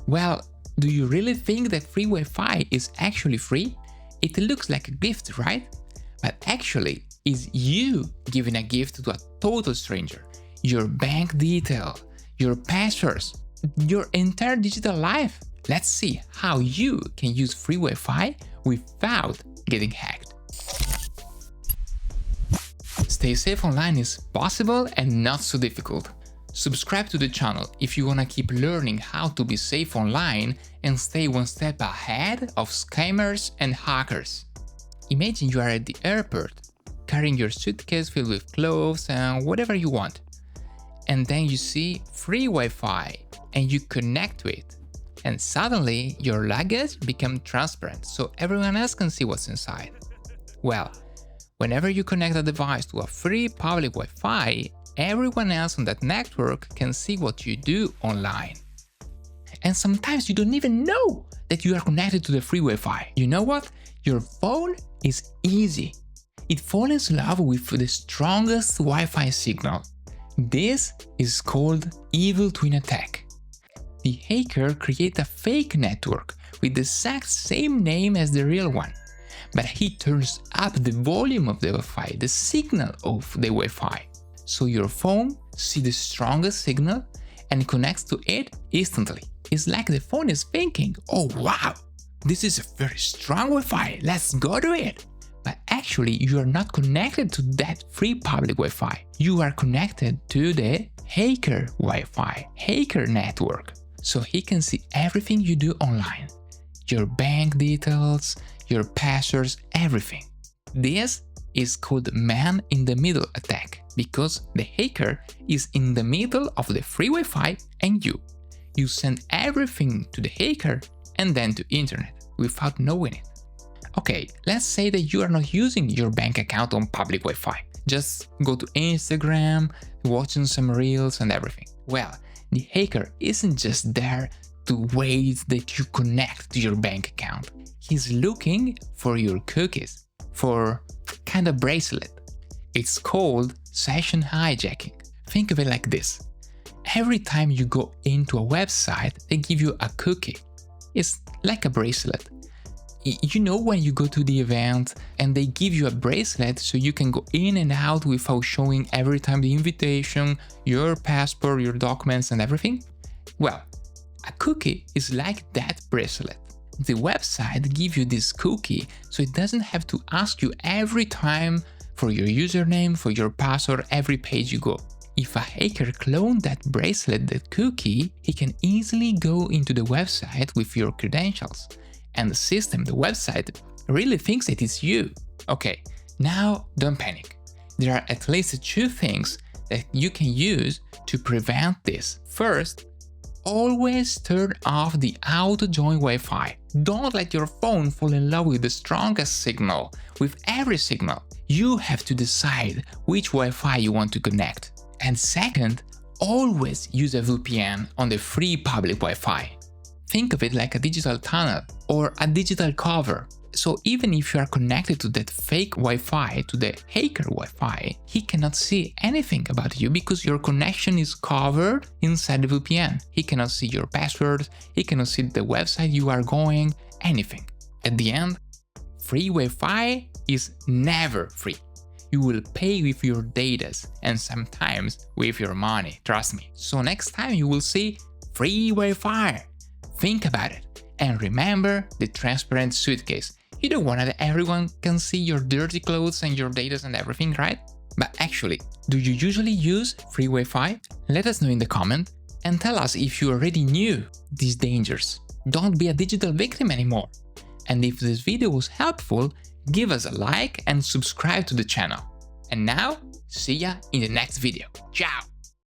Well, do you really think that free Wi-Fi is actually free? It looks like a gift, right? But actually, it's you giving a gift to a total stranger. Your bank detail, your passwords, your entire digital life. Let's see how you can use free Wi-Fi without getting hacked. Stay safe online is possible and not so difficult. Subscribe to the channel if you wanna keep learning how to be safe online and stay one step ahead of scammers and hackers. Imagine you are at the airport, carrying your suitcase filled with clothes and whatever you want. And then you see free Wi-Fi and you connect to it. And suddenly your luggage becomes transparent so everyone else can see what's inside. Well, whenever you connect a device to a free public Wi-Fi, everyone else on that network can see what you do online. And sometimes you don't even know that you are connected to the free Wi-Fi. You know what? Your phone is easy. It falls in love with the strongest Wi-Fi signal. This is called evil twin attack. The hacker creates a fake network with the exact same name as the real one. But he turns up the volume of the Wi-Fi, the signal of the Wi-Fi. So your phone sees the strongest signal and connects to it instantly. It's like the phone is thinking, oh wow, this is a very strong Wi-Fi, let's go to it. But actually you are not connected to that free public Wi-Fi. You are connected to the hacker Wi-Fi, hacker network. So he can see everything you do online. Your bank details, your passwords, everything. This is called man-in-the-middle attack because the hacker is in the middle of the free Wi-Fi and you. You send everything to the hacker and then to internet without knowing it. Okay, let's say that you are not using your bank account on public Wi-Fi. Just go to Instagram, watching some reels and everything. Well, the hacker isn't just there to wait that you connect to your bank account. He's looking for your cookies, for kind of bracelet. It's called session hijacking. Think of it like this. Every time you go into a website, they give you a cookie. It's like a bracelet. You know when you go to the event and they give you a bracelet so you can go in and out without showing every time the invitation, your passport, your documents and everything? Well, a cookie is like that bracelet. The website gives you this cookie so it doesn't have to ask you every time for your username, for your password, every page you go. If a hacker cloned that bracelet, that cookie, he can easily go into the website with your credentials. And the system, the website, really thinks it is you. Okay, now don't panic. There are at least two things that you can use to prevent this. First, always turn off the auto-join Wi-Fi. Don't let your phone fall in love with the strongest signal, with every signal. You have to decide which Wi-Fi you want to connect. And second, always use a VPN on the free public Wi-Fi. Think of it like a digital tunnel or a digital cover. So even if you are connected to that fake Wi-Fi, to the hacker Wi-Fi, he cannot see anything about you because your connection is covered inside the VPN. He cannot see your password, he cannot see the website you are going, anything. At the end, free Wi-Fi is never free. You will pay with your data and sometimes with your money, trust me. So next time you will see free Wi-Fi. Think about it. And remember the transparent suitcase. You don't want that everyone can see your dirty clothes and your data and everything, right? But actually, do you usually use free Wi-Fi? Let us know in the comment and tell us if you already knew these dangers. Don't be a digital victim anymore. And if this video was helpful, give us a like and subscribe to the channel. And now, see ya in the next video. Ciao!